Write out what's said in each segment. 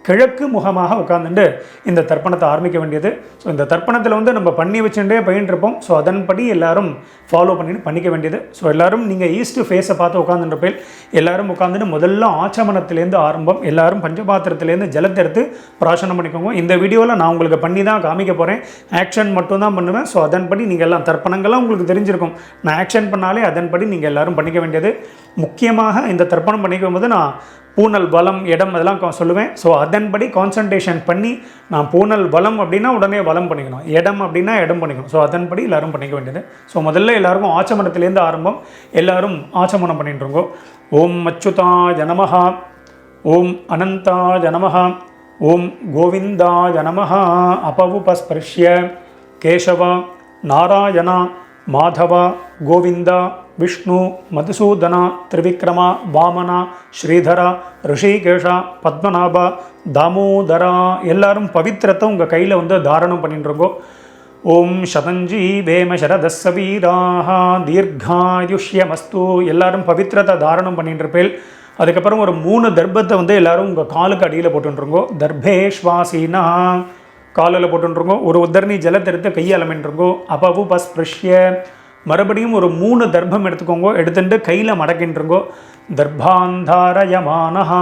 கிழக்கு முகமாக உட்காந்துட்டு இந்த தர்ப்பணத்தை ஆரம்பிக்க வேண்டியது. ஸோ இந்த தர்ப்பணத்தில் வந்து நம்ம பண்ணி வச்சுட்டே பயின்றிருப்போம். ஸோ அதன்படி எல்லாரும் ஃபாலோ பண்ணிக்க வேண்டியது. ஸோ எல்லாரும் நீங்கள் ஈஸ்ட் ஃபேஸை பார்த்து உட்காந்துருப்பேன். எல்லாரும் உட்காந்துட்டு முதல்ல ஆச்சமனத்திலேருந்து ஆரம்பம். எல்லாரும் பஞ்சபாத்திரத்துலேருந்து ஜலத்தை எடுத்து பிராசனம் பண்ணிக்கோங்க. இந்த வீடியோவில் நான் உங்களுக்கு பண்ணி தான் காமிக்க போகிறேன். ஆக்ஷன் மட்டும் தான் பண்ணுவேன். ஸோ அதன்படி நீங்கள் எல்லாம் தர்ப்பணங்கள்லாம் உங்களுக்கு தெரிஞ்சிருக்கும். நான் ஆக்ஷன் பண்ணாலே அதன்படி நீங்கள் எல்லாரும் பண்ணிக்க வேண்டியது. முக்கியமாக இந்த தர்ப்பணம் பண்ணிக்கும் போது நான் பூனல் பலம் இடம் அதெல்லாம் சொல்லுவேன். ஸோ அதன்படி கான்சன்ட்ரேஷன் பண்ணி நான் பூனல் பலம் அப்படின்னா உடனே பலம் பண்ணிக்கணும், இடம் அப்படின்னா இடம் பண்ணிக்கணும். ஸோ அதன்படி எல்லோரும் பண்ணிக்க வேண்டியது. ஸோ முதல்ல எல்லாருக்கும் ஆச்சமனத்திலேருந்து ஆரம்பம். எல்லோரும் ஆச்சமனம் பண்ணிட்டுருங்கோ. ஓம் அச்சுதாய நமஹ, ஓம் அனந்தாய நமஹ, ஓம் கோவிந்தாய நமஹ. அபவுபஸ்பர்ஷ்ய கேசவ நாராயண மாதவ கோவிந்த விஷ்ணு மதுசூதன திரிவிக்ரம வாமன ஸ்ரீதர ரிஷிகேஷ பத்மநாப தாமோதரா. எல்லாரும் பவித்திரத்தை உங்கள் கையில் வந்து தாரணம் பண்ணிட்டுருங்கோ. ஓம் சதஞ்சி வேம சரதஸ்ஸ வீராஹ தீர்காயுஷ்யமஸ்து. எல்லாரும் பவித்திரத்தை தாரணம் பண்ணிட்டுருப்பேன். அதுக்கப்புறம் ஒரு 3 தர்ப்பத்தை வந்து எல்லோரும் உங்கள் காலுக்கு அடியில் போட்டுருங்கோ. தர்பேஷ்வாசீனா காலில் போட்டுருங்கோ. ஒரு உத்தரணி ஜலத்தை எடுத்து கையால் அமைன்றுங்கோ. அபவுபஸ்பிருஷ்ய மறுபடியும் ஒரு 3 தர்ப்பம் எடுத்துக்கோங்க. எடுத்துட்டு கையில் மடக்கின்றுங்கோ. தர்பாந்தாரயமானஹா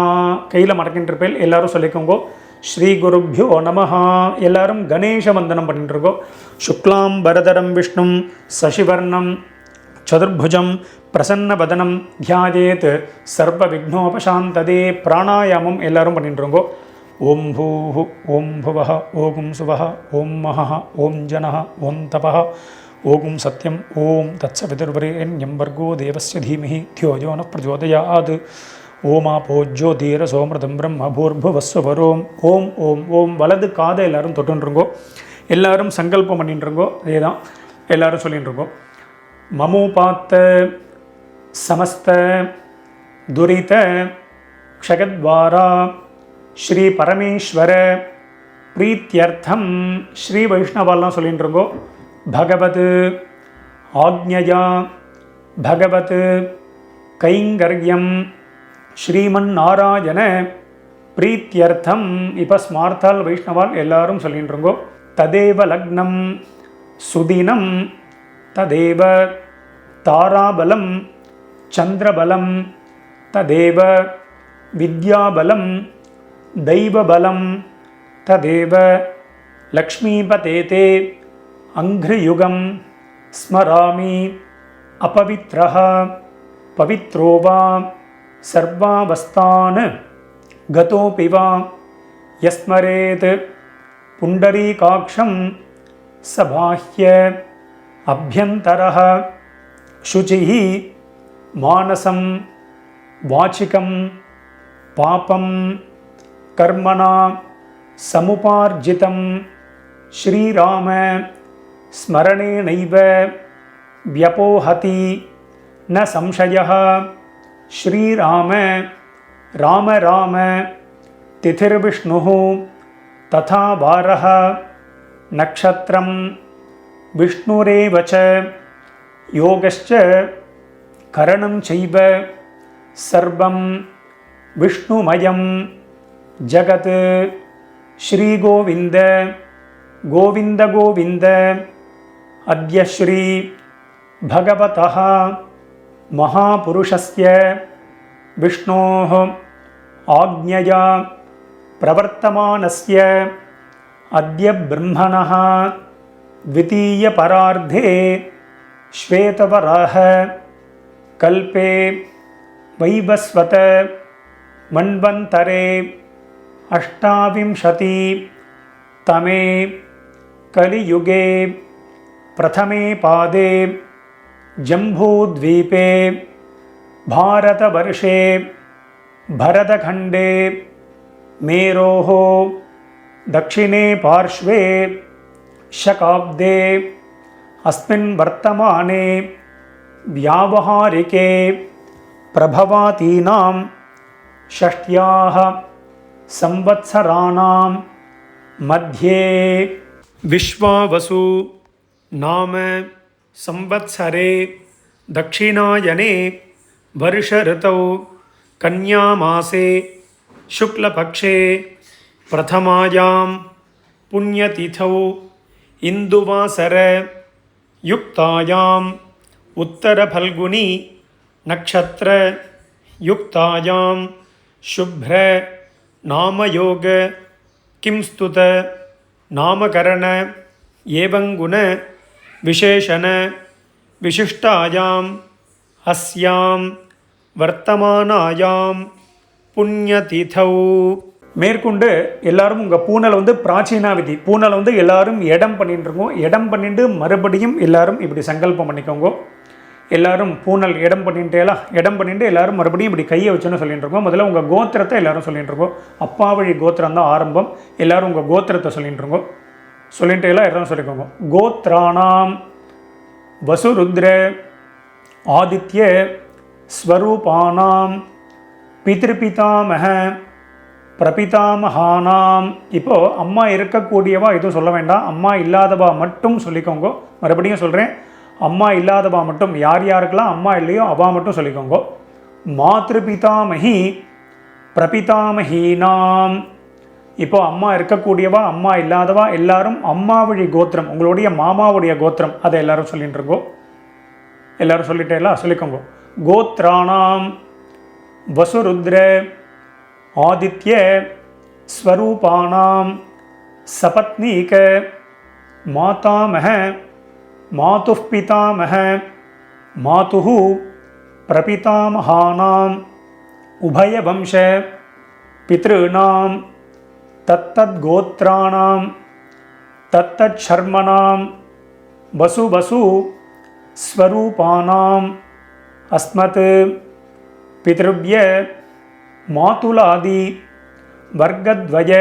கையில் மடக்கின்றிருப்பேன். எல்லாரும் சொல்லிக்கோங்கோ. ஸ்ரீ குருப்யோ நமஹா. எல்லாரும் கணேச வந்தனம் பண்ணிட்டுருக்கோ. சுக்லாம் பரதரம் விஷ்ணும் சசிவர்ணம் சதுர்புஜம் பிரசன்னபதனம் தியாயேத் சர்வ விக்னோபசாந்ததே. பிராணாயாமம் எல்லாரும் பண்ணிட்டுருங்கோ. ஓம் பூஹு ஓம் புவஹ ஓகும் சுவஹ ஓம் மஹஹ ஓம் ஜனஹ ஓம் தபஹ ஓகும் சத்யம் ஓம் தத்சவிதுர்வரேண்யம் வர்கோ தேவஸ்ய தீமஹி தியோ யோ ந பிரச்சோதயாத். ஓமாபோ ஜோதிரசோமிருதம் பிரம்ம பூர்புவஸ்வரோம். ஓம் ஓம் ஓம். வலது காதை எல்லாரும் தொட்டுருங்கோ. எல்லாரும் சங்கல்பம் பண்ணிட்டுருங்கோ. அதே தான் எல்லாரும் சொல்லிட்டுருங்கோ. மமோபாத்த சமஸ்த துரித க்ஷகத்வாரா ஸ்ரீ பரமேஸ்வர பிரீத்தியர்த்தம். ஸ்ரீ வைஷ்ணவெல்லாம் சொல்லிட்டுருங்கோ. பகவத் ஆக்ஞயா பகவத் கைங்கர்யம் ஸ்ரீமன் நாராயண பிரீத்தியர்த்தம். இப்போ ஸ்மார்த்தால் வைஷ்ணவால் எல்லாரும் சொல்லிட்டுருங்கோ. ததேவ லக்னம் சுதினம் ததேவ தாராபலம் சந்திரபலம் ததேவ வித்யாபலம் தெய்வபலம் ததேவ லக்ஷ்மீபதேதே அங்க்ரியுகம் ஸ்மராமி. அபவித்ரஹ பவித்ரோ வா சர்வாவஸ்தான் கதோபி வா யஸ்மரேத் புண்டரீகாக்ஷம் சபாஹ்ய அப்யந்தரஹ சுசிஹ மானசம் வாச்சிகம் பாபம் கர்மணா சமுபார்ஜிதம் ஸ்ரீராம ஸ்மரணேனைவ வ்யபோஹதி ந சம்சயः. ஸ்ரீராம ராம ராம திதிர்விஷ்ணுः ததா வாரः நக்ஷத்ரம் விஷ்ணுரேவ ச யோகஸ்ச கரணம் சைவ சர்வம் விஷ்ணுமயம் ஜகத். ஸ்ரீ கோவிந்த கோவிந்த கோவிந்த. அத்ய ஸ்ரீ பகவதः மகாபுருஷஸ்ய விஷ்ணோः ஆக்ஞயா பிரவர்த்தமானஸ்ய அத்ய பிரம்மணः த்விதீய பரார்த்தே ஸ்வேதவராஹ கல்பே வைவஸ்வத மன்வந்தரே அஷ்டாவிம்சதி தமே கலியுகே பிரதமே பாதே ஜம்பூத்வீபே பாரதவர்ஷே பரதகண்டே மேரோः दक्षिणे पार्श्वे शकाब्दे अस्मिन् वर्तमाने व्यावहारिके प्रभवातीनां षष्ट्याः संवत्सराणां मध्ये विश्वावसु नाम संवत्सरे दक्षिणायने वर्ष ऋतौ कन्यामासे शुक्लपक्षे பிரதமாயாம் புண்ணியதிதௌ இந்துவாசர யுக்தாயாம் உத்தரபல்குனி நக்ஷத்ர யுக்தாயாம் शुभ्र नामयोग किंस्तुत नामकरण एवं गुण विशेषण विशिष्टायाम अस्याम वर्तमानायाम पुण्यतिथौ மேற்கொண்டு எல்லாரும் உங்கள் பூனலை வந்து பிராச்சீனா விதி பூனலை வந்து எல்லாரும் இடம் பண்ணிட்டுருக்கோம். இடம் பண்ணிட்டு மறுபடியும் எல்லாரும் இப்படி சங்கல்பம் பண்ணிக்கோங்க. எல்லாரும் பூனல் இடம் பண்ணிட்டேலாம் இடம் பண்ணிட்டு எல்லாரும் மறுபடியும் இப்படி கையை வச்சுன்னு சொல்லிட்டு இருக்கோம். முதல்ல உங்கள் கோத்திரத்தை எல்லாரும் சொல்லிட்டு இருக்கோம். அப்பா வழி கோத்திரம் தான் ஆரம்பம். எல்லாரும் உங்கள் கோத்திரத்தை சொல்லிட்டு இருக்கோம். சொல்லிட்டு எல்லாம் எல்லாரும் சொல்லிக்கோங்க. கோத்ராணாம் வசுருத்ர ஆதித்ய ஸ்வரூபானாம் பிதிருபிதாமக பிரபிதாமகானாம். இப்போது அம்மா இருக்கக்கூடியவா எதுவும் சொல்ல வேண்டாம். அம்மா இல்லாதவா மட்டும் சொல்லிக்கோங்க. மறுபடியும் சொல்கிறேன், அம்மா இல்லாதவா மட்டும், யார் யாருக்கெல்லாம் அம்மா இல்லையோ அவா மட்டும் சொல்லிக்கோங்க. மாத்ருபிதாமகி பிரபிதாமகீனாம். இப்போ அம்மா இருக்கக்கூடியவா அம்மா இல்லாதவா எல்லாரும் அம்மா வழி கோத்திரம், உங்களுடைய மாமாவுடைய கோத்திரம், அதை எல்லாரும் சொல்லிட்டு இருக்கோம். எல்லாரும் சொல்லிட்டே எல்லாம் சொல்லிக்கோங்க. கோத்ராணாம் வசுருத்ர ஆதித்ய ஸ்வரூபானாம் சபத்னீக மாதாமக மாதுः பிதாமக மாதுः பிரபிதாமகானாம் உபயவம்ச பித்ருணாம் தத்தத்கோத்ராணாம் தத்தச்சர்மணாம் வசு வசு ஸ்வரூபானாம் அஸ்மத் பித்ருப்ய மாதுலாதி வர்க்கத்வய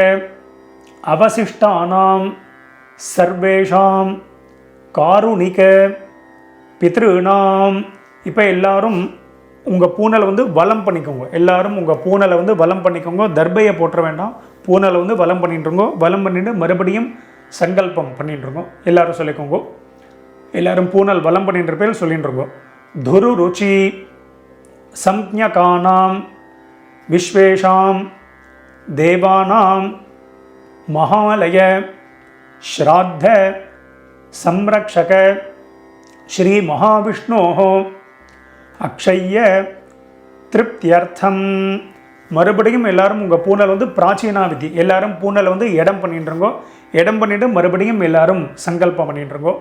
அவசிஷ்டானாம் சர்வேஷாம் காருணிக பித்ருணாம். இப்போ எல்லாரும் உங்கள் பூனலை வந்து வலம் பண்ணிக்கோங்க. எல்லாரும் உங்கள் பூனலை வந்து வலம் பண்ணிக்கோங்க. தர்பையை போட்டுற வேண்டாம். பூனலை வந்து வலம் பண்ணிட்டுருங்கோ. வலம் பண்ணிட்டு மறுபடியும் சங்கல்பம் பண்ணிட்டுருங்கோ. எல்லாரும் சொல்லிக்கோங்க. எல்லாரும் பூனல் வலம் பண்ணின்ற பேர் சொல்லிட்டுருங்கோ. துரு ருச்சி சம்ஞகானாம் விஸ்வேஷாம் தேவானாம் மகாலய ஸ்ராத்த சம்ரக்ஷக ஸ்ரீ மகாவிஷ்ணோः அக்ஷய்ய திருப்தியர்த்தம். மறுபடியும் எல்லாரும் உங்கள் பூனல் வந்து பிராச்சீனா விதி. எல்லாரும் பூனலை வந்து இடம் பண்ணிட்டுருங்கோ. இடம் பண்ணிவிட்டு மறுபடியும் எல்லாரும் சங்கல்பம் பண்ணிட்டுருங்கோ.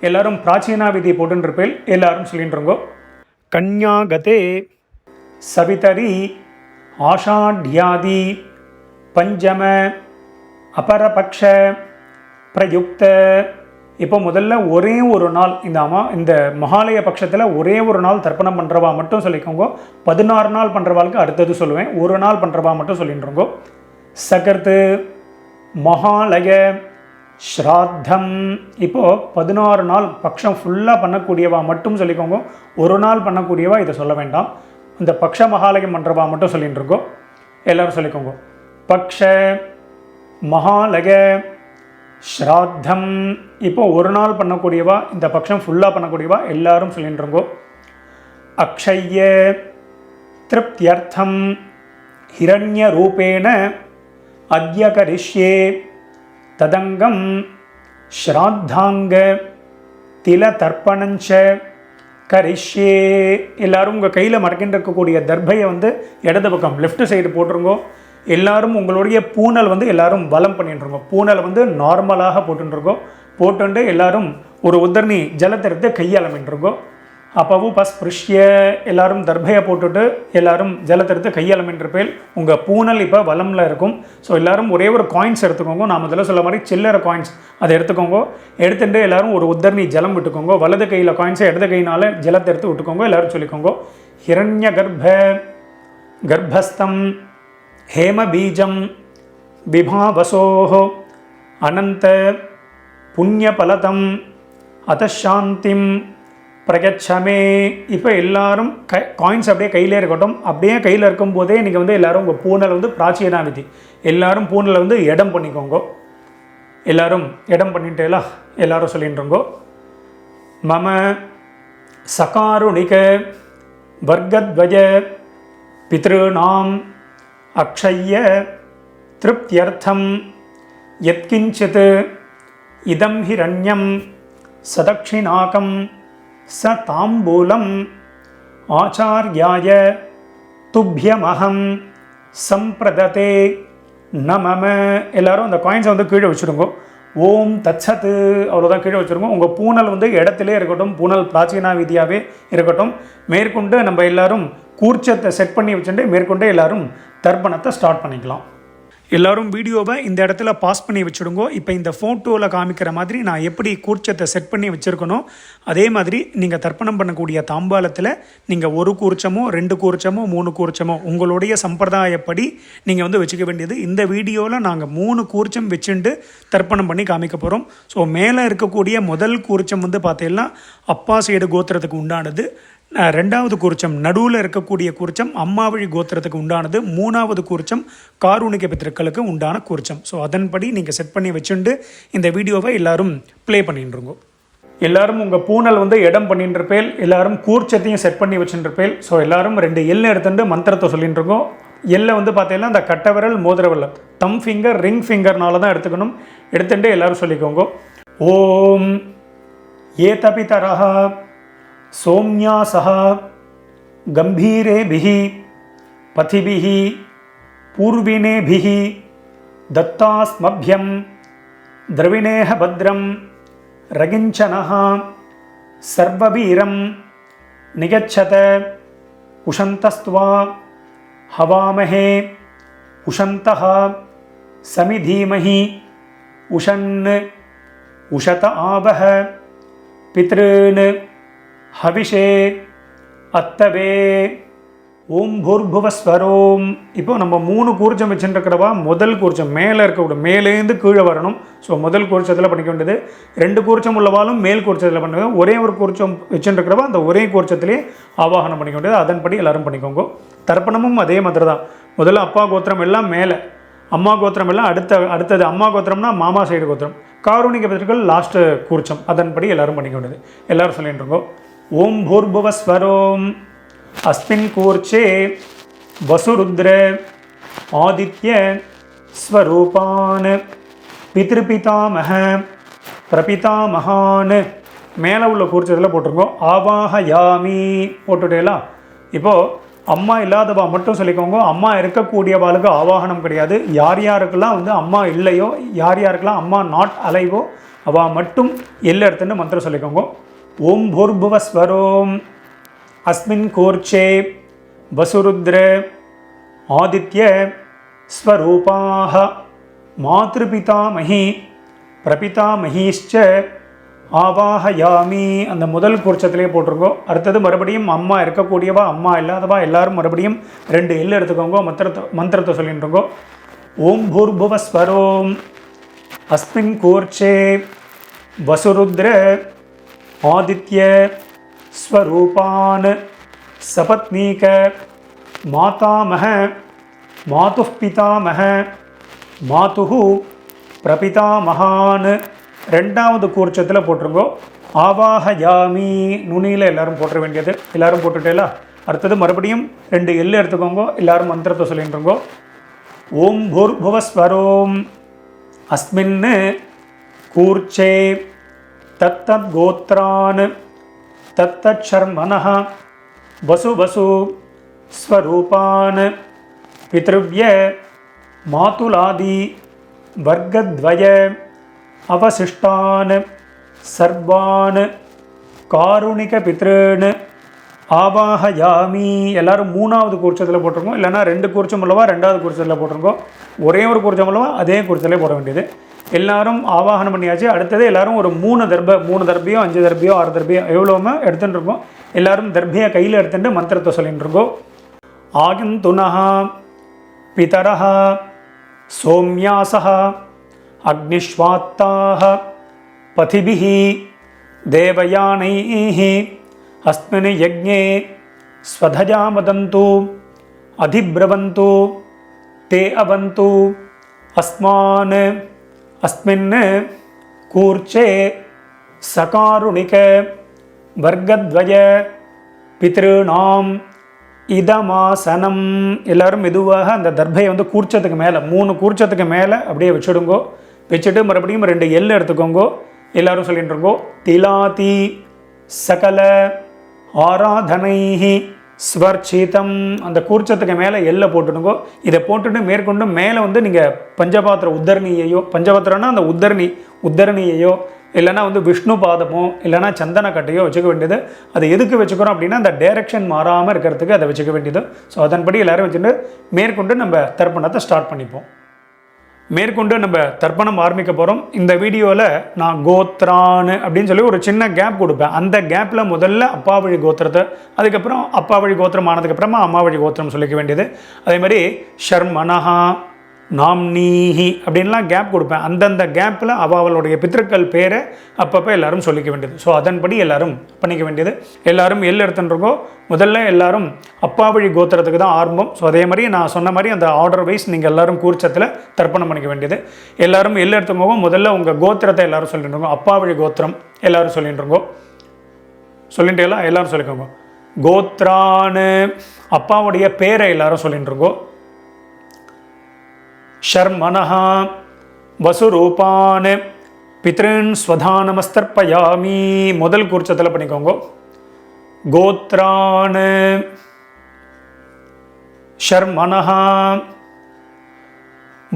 எல்லாரும் பிராச்சீனா விதி போட்டுருப்பேல் எல்லாரும் சொல்லிட்டுருங்கோ. கன்யாகதே சவிதரி ஆஷாட்யாதி பஞ்சம அபரபக்ஷ பிரயுக்த. இப்போ முதல்ல ஒரே ஒரு நாள் இந்த மகாலய பட்சத்தில் ஒரே ஒரு நாள் தர்ப்பணம் பண்ணுறவா மட்டும் சொல்லிக்கோங்க. 16 நாள் பண்ணுறவாளுக்கு அடுத்தது சொல்லுவேன். ஒரு நாள் பண்ணுறவா மட்டும் சொல்லிட்டுருங்கோ. சகர்த்து மகாலய ஸ்ராத்தம். இப்போது 16 நாள் பட்சம் ஃபுல்லாக பண்ணக்கூடியவா மட்டும் சொல்லிக்கோங்க. ஒரு நாள் பண்ணக்கூடியவா இதை சொல்ல வேண்டாம். இந்த பக்ஷ மகாலயம் பண்ணுறவா மட்டும் சொல்லிட்டு இருக்கோ. எல்லோரும் சொல்லிக்கோங்க. பக்ஷ மகாலய ஸ்ராத்தம். இப்போ ஒரு நாள் பண்ணக்கூடியவா, இந்த பட்சம் ஃபுல்லாக பண்ணக்கூடியவா எல்லாரும் சொல்லிட்டு இருக்கோ. அக்ஷய்ய திருப்தியர்த்தம் ஹிரண்ய ரூபேண அத்ய கரிஷ்யே ததங்கம் ஸ்ராத்தாங்க தில தர்ப்பணஞ்ச கரிஷ்யே. எல்லாரும் உங்கள் கையில் மடக்கின்னு இருக்கக்கூடிய தர்பையை வந்து இடது பக்கம் லெஃப்ட் சைடு போட்டுருங்கோ. எல்லாரும் உங்களுடைய பூனல் வந்து எல்லாரும் வலம் பண்ணிட்டுருங்கோ. பூனலை வந்து நார்மலாக போட்டுருங்கோ. போட்டுண்டு எல்லாரும் ஒரு உத்தரணி ஜலத்தை எடுத்து கையாளமின்றிருங்கோ. அப்பவும் பஸ்பிருஷ்ய எல்லாரும் தர்பையை போட்டுட்டு எல்லாரும் ஜலத்தை எடுத்து கையாளமின்றிருப்பேல் உங்கள் பூனல் இப்போ வலமில் இருக்கும். ஸோ எல்லாரும் ஒரே ஒரு காயின்ஸ் எடுத்துக்கோங்க. நான் முதல்ல சொல்ல மாதிரி சில்லறை காயின்ஸ் அதை எடுத்துக்கோங்க. எடுத்துட்டு எல்லாரும் ஒரு உத்தரணி ஜலம் விட்டுக்கோங்க. வலது கையில் காயின்ஸை இடது கையினால் ஜலத்தை எடுத்து விட்டுக்கோங்க. எல்லாரும் சொல்லிக்கோங்க. ஹிரண்ய கர்ப்பஸ்தம் ஹேமபீஜம் விபாவசோஹோ அனந்த புண்ணியபலதம் அதசாந்திம் பிரகச்சமே. இப்போ எல்லாரும் காயின்ஸ் அப்படியே கையிலே இருக்கட்டும். அப்படியே கையில் இருக்கும்போதே நீங்கள் வந்து எல்லோரும் உங்கள் பூனலை வந்து பிராச்சீனா விதி எல்லாரும் பூனலை வந்து இடம் பண்ணிக்கோங்க. எல்லாரும் இடம் பண்ணிட்டேலாம் எல்லாரும் சொல்லிட்டுருங்கோ. மம சகாருணிக வர்க்கத்வய பித்ருணாம் அக்ஷய்ய திருப்தியர்த்தம் யத்கிஞ்சித் இதம் ஹிரண்யம் சதக்ஷிணாகம் ச தாம்பூலம் ஆச்சார்யாய துப்யமஹம் சம்பிரததே நமம. எல்லாரும் அந்த காயின்ஸை வந்து கீழே வச்சுருங்க. ஓம் தத்சத்து அவ்வளோதான் கீழே வச்சுருங்க. உங்கள் பூனல் வந்து இடத்துலே இருக்கட்டும், பூனல் பிராச்சீனா விதியாகவே இருக்கட்டும். மேற்கொண்டு நம்ம எல்லாரும் கூர்ச்சத்தை செட் பண்ணி வச்சுட்டு மேற்கொண்டு எல்லாரும் தர்ப்பணத்தை ஸ்டார்ட் பண்ணிக்கலாம். எல்லோரும் வீடியோவை இந்த இடத்துல பாஸ் பண்ணி வச்சுடுங்க. இப்போ இந்த ஃபோட்டோவில் காமிக்கிற மாதிரி நான் எப்படி கூர்ச்சத்தை செட் பண்ணி வச்சுருக்கணும், அதே மாதிரி நீங்கள் தர்ப்பணம் பண்ணக்கூடிய தாம்பாலத்தில் நீங்கள் 1 கூர்ச்சமோ 2 கூர்ச்சமோ 3 கூர்ச்சமோ உங்களுடைய சம்பிரதாயப்படி நீங்கள் வந்து வச்சுக்க வேண்டியது. இந்த வீடியோவில் நாங்கள் 3 கூர்ச்சம் வச்சுட்டு தர்ப்பணம் பண்ணி காமிக்க போகிறோம். ஸோ மேலே இருக்கக்கூடிய முதல் கூர்ச்சம் வந்து பார்த்தீங்கன்னா அப்பா சைடு கோத்திரத்துக்கு உண்டானது. 2வது கூர்ச்சம் நடுவில் இருக்கக்கூடிய கூர்ச்சம் அம்மாவழி கோத்திரத்துக்கு உண்டானது. 3வது கூர்ச்சம் காரூணிக பித்திருக்களுக்கு உண்டான கூர்ச்சம். ஸோ அதன்படி நீங்கள் செட் பண்ணி வச்சுட்டு இந்த வீடியோவை எல்லாரும் ப்ளே பண்ணிட்டுருங்க. எல்லாரும் உங்கள் பூனல் வந்து இடம் பண்ணிட்டுருப்பேல், எல்லாரும் கூர்ச்சத்தையும் செட் பண்ணி வச்சுட்டுருப்பேல். ஸோ எல்லாரும் 2 எல் எடுத்துட்டு மந்திரத்தை சொல்லிட்டுருக்கோம். எல்லை வந்து பார்த்தீங்கன்னா அந்த கட்டை விரல் மோதிர விரல் தம் ஃபிங்கர் ரிங் ஃபிங்கர்னால தான் எடுத்துக்கணும். எடுத்துட்டு எல்லாரும் சொல்லிக்கோங்க. ஓம் ஏதபிதரஹ சோம்யாசஹ கம்பீரேபிஹ பதிபிஹ பூர்வினேபிஹ தத்தாஸ்மப்யம் திரவிணேஹ பத்ரம் ரகிஞ்சனஹ சர்வவீரம் நிகச்சத உஷந்தஸ்த்வா ஹவாமஹே உஷந்தஹ சமிதீமஹி உஷன் உஷத ஆவஹ பித்ருன் ஹவிஷே அத்தவே ஓம் பூர்புவஸ்வரோம். இப்போ நம்ம 3 கூர்ச்சம் வச்சுருக்கிறவா முதல் கூர்ச்சம் மேலே இருக்கக்கூட மேலேருந்து கீழே வரணும். ஸோ முதல் கூர்ச்சத்தில் பண்ணிக்க வேண்டியது. 2 கூர்ச்சம் உள்ளவாலும் மேல் கூர்ச்சத்தில் பண்ணுங்க. ஒரே ஒரு கூர்ச்சம் வச்சுருக்கிறவா அந்த ஒரே கூர்ச்சத்திலே ஆவாகனம் பண்ணிக்க வேண்டியது. அதன்படி எல்லாரும் பண்ணிக்கோங்க. தர்ப்பணமும் அதே மாதிரி தான். முதல்ல அப்பா கோத்திரம் எல்லாம் மேலே, அம்மா கோத்திரம் எல்லாம் அடுத்தது. அம்மா கோத்திரம்னா மாமா சைடு கோத்திரம், காரூணிக பித்திருக்கள் லாஸ்ட்டு கூர்ச்சம். அதன்படி எல்லாரும் பண்ணிக்க வேண்டியது. எல்லாரும் சொல்லிட்டு இருக்கோம். ஓம் பூர்புவஸ்வரோம் அஸ்மின் கூர்ச்சே வசுருத்ர ஆதித்ய ஸ்வரூபான் பித்ருபிதாமஹ பிரபிதாமஹான். மேலே உள்ள கூர்ச்சத்தில் போட்டிருக்கோம். ஆவாஹயாமி போட்டுட்டேலா. இப்போது அம்மா இல்லாதவா மட்டும் சொல்லிக்கோங்க. அம்மா இருக்கக்கூடியவாளுக்கு ஆவாகனம் கிடையாது. யார் யாருக்கெல்லாம் வந்து அம்மா இல்லையோ, யார் யாருக்கெல்லாம் அம்மா நாட் அலைவோ அவள் மட்டும் எல்லை எடுத்துன்னு மந்திரம் சொல்லிக்கோங்க. ஓம் பூர்புவஸ்வரோம் அஸ்மின் கூர்ச்சே வசுருத்ர ஆதித்ய ஸ்வரூபாஹ மாத்ருபிதாமஹி பிரபிதாமஹீஷ்ச ஆவாஹயாமி. அந்த முதல் கூர்ச்சத்திலே போட்டிருக்கோ. அடுத்தது மறுபடியும் அம்மா இருக்கக்கூடியவா அம்மா இல்லாதவா எல்லாரும் மறுபடியும் 2 எல் எடுத்துக்கோங்க. மந்திரத்தை சொல்லிட்டு இருக்கோம். ஓம் பூர்புவஸ்வரோம் அஸ்மின் கூர்ச்சே வசுருத்ர ஆதித்ய ஸ்வரூபான் சபத்னீக மாதாமஹ மாதுः பிதாமஹ மாதுः பிரபிதாமஹான். 2வது கூர்ச்சத்தில் போட்டிருங்கோ. ஆவாஹயாமி நுனியில் எல்லாரும் போட்டுற வேண்டியது. எல்லாரும் போட்டுட்டேலா. அடுத்தது மறுபடியும் 2 எல் எடுத்துக்கோங்க. எல்லாரும் மந்திரத்தை சொல்லிட்டுருங்கோ. ஓம் பூர்புவஸ்வரோம் அஸ்மின் கூர்ச்சே தத்தத் கோத்ரான் தத்தத் சர்மனஹ வசு வசு ஸ்வரூபான் பித்ருவ்ய மாதுலாதி வர்க்கத்வய அவசிஷ்டான் சர்வான் காருணிக பித்ருன் ஆவாஹயாமி. எல்லாரும் 3வது கூர்ச்சத்தில் போட்டிருக்கோம். இல்லைனா 2 கூர்ச்சம் உள்ளவா 2வது கூர்ச்சத்தில் போட்டிருக்கோம். ஒரே ஒரு கூர்ச்சம் உள்ளவா அதே கூர்ச்சத்திலே போட வேண்டியது. எல்லாரும் ஆவாகனம் பண்ணியாச்சு. அடுத்தது எல்லாரும் ஒரு 3 தர்பியோ 5 தர்பியோ 6 தர்பியோ எவ்வளோமே எடுத்துகிட்டு இருக்கோம். எல்லாரும் தர்பியை கையில் எடுத்துட்டு மந்திரத்தை சொல்லிட்டு இருக்கோம். ஆகந்துனஹ பிதரஹ சோம்யாசஹ அக்னிஷ்வாத்தாஹ பதிபிஹ தேவயானைஹ அஸ்மின் யஜ்ஞே ஸ்வதஜா வதந்து அதிப்ரவந்து தே அவந்து அஸ்மான் அஸ்மின் கூர்ச்சே சகாருணிக வர்க்கத்வய பித்ருணாம் இதமாசனம். எல்லாரும் மெதுவாக அந்த தர்பையை வந்து கூர்ச்சத்துக்கு மேலே 3 கூர்ச்சத்துக்கு மேலே அப்படியே வச்சுடுங்கோ. வச்சுட்டு மறுபடியும் 2 எள் எடுத்துக்கோங்கோ. எல்லாரும் சொல்லிட்டு இருக்கோம். திலாதி சகல ஆராதனைஹி ஸ்வர்ச்சிதம். அந்த கூர்ச்சத்துக்கு மேலே எல்லை போட்டுடுங்கோ. இதை போட்டுட்டு மேற்கொண்டு மேலே வந்து நீங்கள் பஞ்சபாத்திர உத்தரணியையோ, பஞ்சபாத்திரம்னா அந்த உத்தரணியையோ இல்லைனா வந்து விஷ்ணு பாதமோ இல்லைனா சந்தன கட்டையோ வச்சுக்க வேண்டியது. அது எதுக்கு வச்சுக்கிறோம் அப்படின்னா அந்த டைரக்ஷன் மாறாமல் இருக்கிறதுக்கு அதை வச்சுக்க வேண்டியது. ஸோ அதன்படி எல்லோரும் வச்சுட்டு மேற்கொண்டு நம்ம தர்ப்பணத்தை ஸ்டார்ட் பண்ணிப்போம். மேற்கொண்டு நம்ம தர்ப்பணம் ஆரம்பிக்க போகிறோம். இந்த வீடியோவில் நான் கோத்ரான்னு அப்படின்னு சொல்லி ஒரு சின்ன கேப் கொடுப்பேன். அந்த கேப்பில் முதல்ல அப்பா வழி கோத்திரத்தை, அதுக்கப்புறம் அப்பா வழி கோத்திரம் ஆனதுக்கப்புறமா அம்மா வழி கோத்திரம் சொல்லிக்க வேண்டியது. அதே மாதிரி ஷர்மனஹா நாம்னீஹி அப்படின்லாம் கேப் கொடுப்பேன். அந்தந்த கேப்பில் அவளுடைய பித்திருக்கள் பேரை அப்பப்போ எல்லாரும் சொல்லிக்க வேண்டியது. ஸோ அதன்படி எல்லாரும் பண்ணிக்க வேண்டியது. எல்லாரும் எள் எடுத்துட்டுருக்கோ. முதல்ல எல்லாரும் அப்பா வழி கோத்திரத்துக்கு தான் ஆரம்பம். ஸோ அதே மாதிரி நான் சொன்ன மாதிரி அந்த ஆர்டர் வைஸ் நீங்கள் எல்லாரும் கூர்ச்சத்தில் தர்ப்பணம் பண்ணிக்க வேண்டியது. எல்லாரும் எள் எடுத்துக்கோங்க. முதல்ல உங்கள் கோத்திரத்தை எல்லாரும் சொல்லிட்டு இருக்கோம். அப்பா வழி கோத்திரம் எல்லாரும் சொல்லிட்டு இருக்கோம். சொல்லிட்டு எல்லாரும் சொல்லிக்கோங்க. கோத்ரான்னு அப்பாவுடைய பேரை எல்லாரும் சொல்லிட்டு இருக்கோம். ஷர்மனஹா வசுரூபான் பித்ருன் ஸ்வதானமஸ்தர்ப்பயாமி. முதல் கூர்ச்சத்தில் பண்ணிக்கோங்க. கோத்ரான் ஷர்மனஹா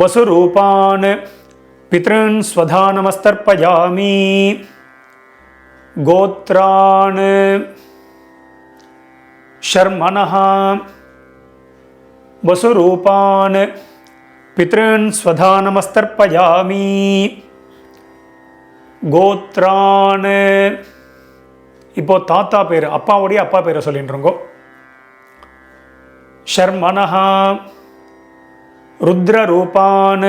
வசுரூபான் பித்ருன் ஸ்வதானமஸ்தர்ப்பயாமி. கோத்ரான் ஷர்மனஹா வசுரூபான் பித்ருன் ஸ்வதானமஸ்தர்ப்பயாமி. கோத்ரான். இப்போ தாத்தா பேர், அப்பாவுடைய அப்பா பேரை சொல்லிட்டுருங்கோ. ஷர்மனஹா ருத்ரரூபான்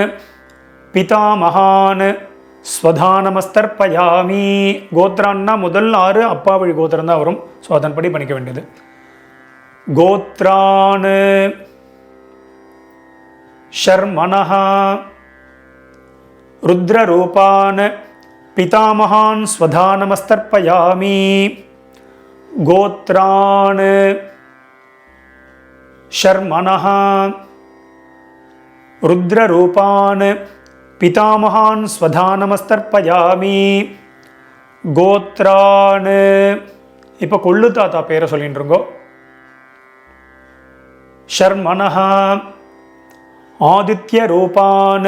பிதாமகான் ஸ்வதானமஸ்தர்ப்பயாமி. கோத்ரான்னா முதல் 6 அப்பா வழி கோத்திரம் தான் வரும். ஸோ அதன்படி பண்ணிக்க வேண்டியது. கோத்ரான் ஷர்மனஹா ருத்ரரூபான் பிதாமகான் ஸ்வதானமஸ்தர்ப்பயாமி. கோத்ரான் ஷர்மனஹா ருத்ரரூபான் பிதாமகான் ஸ்வதானமஸ்தர்ப்பயாமி. கோத்ரான். இப்போ கொள்ளு தாத்தா பேரை சொல்லிட்டு இருக்கோம். ஷர்மனஹா ஆதித்ய ரூபான்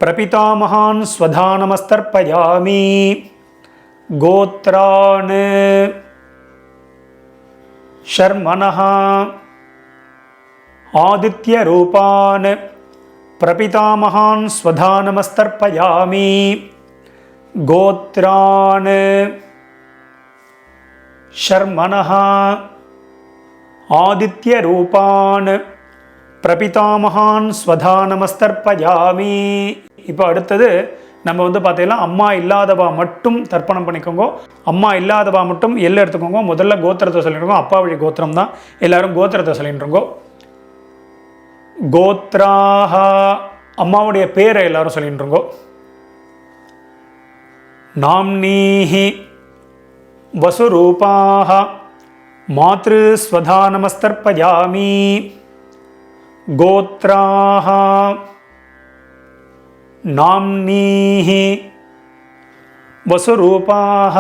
பிரபிதாமகான் ஸ்வதானமஸ்தர்ப்பயாமி. கோத்ரான் ஷர்மனஹா ஆதித்ய ரூபான் பிரபிதாமகான் ஸ்வதானமஸ்தர்ப்பயாமி. கோத்ரான் ஷர்மனஹா ஆதித்ய ரூபான் பிரபிதாமகான் ஸ்வதானமஸ்தர்ப்பயாமி. இப்போ அடுத்தது நம்ம வந்து பார்த்தீங்கன்னா அம்மா இல்லாதவா மட்டும் தர்ப்பணம் பண்ணிக்கோங்க. அம்மா இல்லாதவா மட்டும் எல்லாம் எடுத்துக்கோங்க. முதல்ல கோத்திரத்தை சொல்லிட்டுருக்கோம். அப்பா வழி கோத்திரம் தான். எல்லாரும் கோத்திரத்தை சொல்லிட்டுருங்கோ. கோத்ராஹா அம்மாவுடைய பேரை எல்லாரும் சொல்லிட்டுருங்கோ. நாம்னீஹி வசுரூபாஹ மாத்ரு ஸ்வதானமஸ்தர்ப்பயாமி. கோத்ராஹ நாம்னீஹி வசுரூபாஹ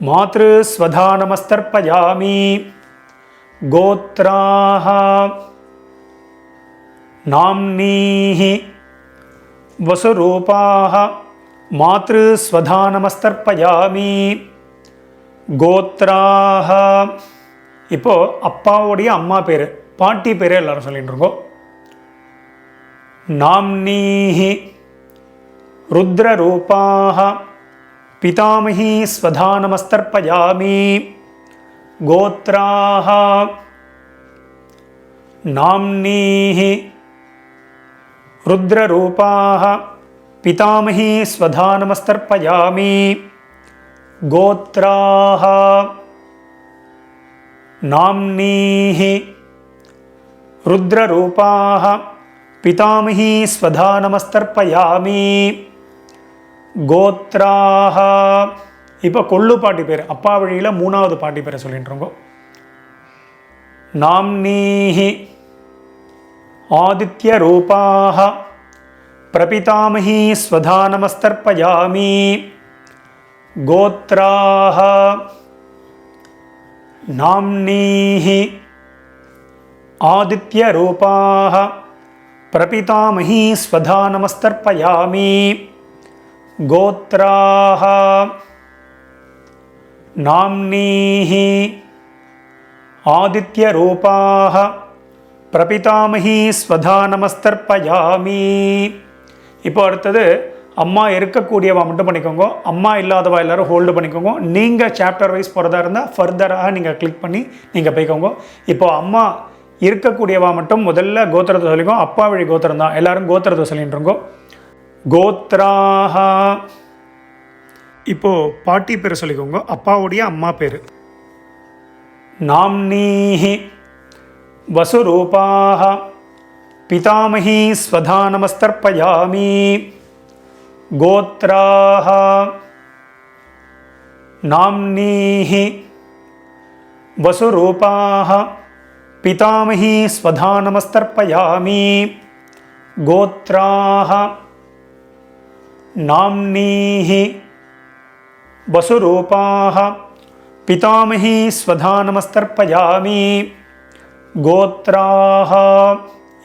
மாத்ரு ஸ்வதானமஸ்தர்ப்பயாமி. கோத்ராஹ நாம்னீஹி வசுரூபாஹ மாத்ரு ஸ்வதானமஸ்தர்ப்பயாமி. கோத்ராஹ. இப்போ அப்பாவுடைய அம்மா பேர், பாட்டி பேர் எல்லாரும் சொல்லிட்டு இருக்கோம். நாம்னீஹி ருத்ரரூபாஹ பிதாமஹி ஸ்வதானமஸ்தர்ப்பயாமி. கோத்ராஹ நாம்னீஹி ருத்ரரூபாஹ பிதாமஹி ஸ்வதானமஸ்தர்ப்பயாமி. கோத்ராஹ நாம்னீஹி ருத்ரரூபாஹ பிதாமஹி ஸ்வதானமஸ்தர்ப்பயாமி. கோத்ராஹ. இப்போ கொள்ளு பாட்டி பேர், அப்பா வழியில் 3வது பாட்டி பேரை சொல்லிட்டு இருக்கோம். नाम्नीः आदित्यरूपाः प्रपितामही स्वधा नमस्तर्पयामि गोत्राः नाम्नीः आदित्यरूपाः प्रपितामही स्वधा नमस्तर्पयामि गोत्राः नाम्नीः आदित्यरूपाः प्रपितामही स्वधा नमस्तर्पयामि. இப்போ அடுத்தது அம்மா இருக்கக்கூடியவா மட்டும் பண்ணிக்கோங்க, அம்மா இல்லாதவா எல்லாரும் ஹோல்டு பண்ணிக்கோங்க. நீங்கள் சாப்டர் வைஸ் போகிறதா இருந்தால் ஃபர்தராக நீங்கள் கிளிக் பண்ணி நீங்கள் போய்க்கோங்க. இப்போ அம்மா இருக்கக்கூடியவா மட்டும் முதல்ல கோத்திரத்தை சொல்லிக்கோங்க. அப்பா வழி கோத்திரம் தான், எல்லாரும் கோத்திரத்தை சொல்லிட்டுருங்கோ. கோத்ராஹ. இப்போது பாட்டி பேர் சொல்லிக்கோங்க, அப்பாவுடைய அம்மா பேர். நாம்னீஹி வசுரூபாஹ பிதாமஹி ஸ்வதா நமஸ்தர்ப்பயாமி கோத்ராஹ நாம்னீஹி வசுரூபாஹ பிதாமஹி ஸ்வதா நமஸ்தர்ப்பயாமி கோத்ராஹ நாம்னீஹி வசுரூபாஹ பிதாமஹி ஸ்வதா நமஸ்தர்ப்பயாமி கோத்ராஹ.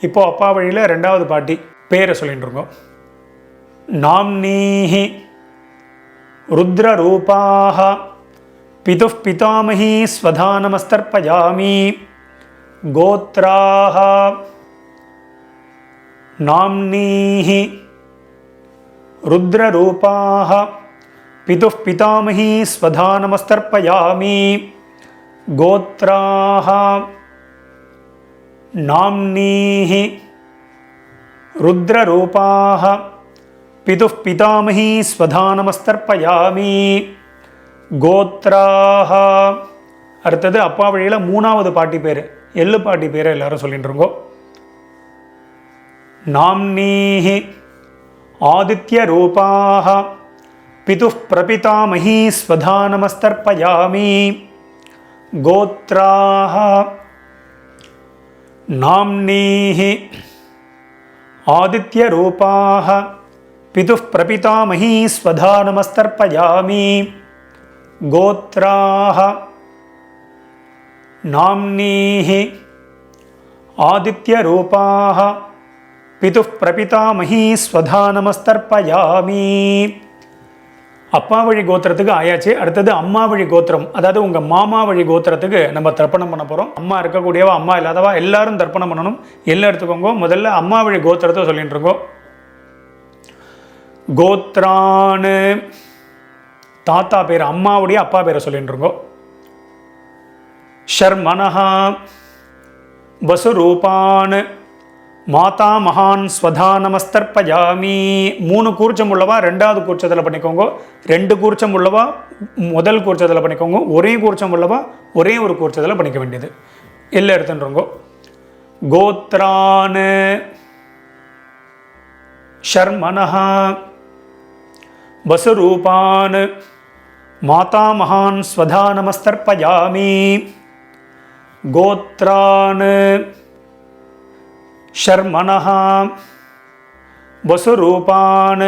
இப்போ அப்பா வழியில் ரெண்டாவது பாட்டி பேரை சொல்லிட்டு இருக்கோம். நாம்னீஹி ருத்ரரூபாஹ பிதுஃப் பிதாமஹி ஸ்வதா நமஸ்தர்ப்பயாமி கோத்ராஹ நாம்னீஹி ருத்ரரூபாஹ பிதுஃப் பிதாமஹி ஸ்வதா நமஸ்தர்ப்பயாமி கோத்ராஹ நாம்னீஹி ருத்ரரூபாஹ பிதுஃப் பிதாமஹி ஸ்வதா நமஸ்தர்ப்பயாமி கோத்ராஹ. அடுத்தது அப்பா வழியில் மூணாவது பாட்டி பேர், எள்ளு பாட்டி பேரை எல்லாரும் சொல்லிட்டு இருக்கோம். நாம்னீஹி ஆதித்யரூபாஹ பிதுஃப் பிரபிதாமஹி ஸ்வதா நமஸ்தர்ப்பயாமி கோத்ராஹ நாம்னீஹி ஆதித்யரூபாஹ பிதுஃப் பிரபிதாமஹி ஸ்வதா நமஸ்தர்ப்பயாமி கோத்ராஹ நாம்னீஹி ஆதித்யரூபாஹ பிதுஃப் பிரபிதாமஹி ஸ்வதா நமஸ்தர்ப்பயாமி. அப்பா வழி கோத்திரத்துக்கு ஆயாச்சு. அடுத்தது அம்மா வழி கோத்திரம், அதாவது உங்கள் மாமா வழி கோத்திரத்துக்கு நம்ம தர்ப்பணம் பண்ண போகிறோம். அம்மா இருக்கக்கூடியவா அம்மா இல்லாதவா எல்லாரும் தர்ப்பணம் பண்ணணும். எல்லாம் எடுத்துக்கோங்க. முதல்ல அம்மா வழி கோத்திரத்தை சொல்லிட்டு இருக்கோம். கோத்ரான்னு தாத்தா பேர், அம்மாவுடைய அப்பா பேரை சொல்லிட்டு இருக்கோம். ஷர்மனஹா வசுரூபான் மாதா மகான் ஸ்வதா நமஸ்தர்ப்பயாமி. 3 கூர்ச்சம் உள்ளவா ரெண்டாவது கூர்ச்சத்தில் பண்ணிக்கோங்க. 2 கூர்ச்சம் உள்ளவா முதல் கூர்ச்சத்தில் பண்ணிக்கோங்க. ஒரே கூர்ச்சம் உள்ளவா ஒரே ஒரு கூர்ச்சத்தில் பண்ணிக்க வேண்டியது. எல்லாம் எடுத்துன்றோங்க. கோத்ரான் ஷர்மனஹா வசுரூபான் மாதா மகான் ஸ்வதா நமஸ்தர்ப்பயாமி கோத்ரான் ஷர்மனஹ வசுரூபான்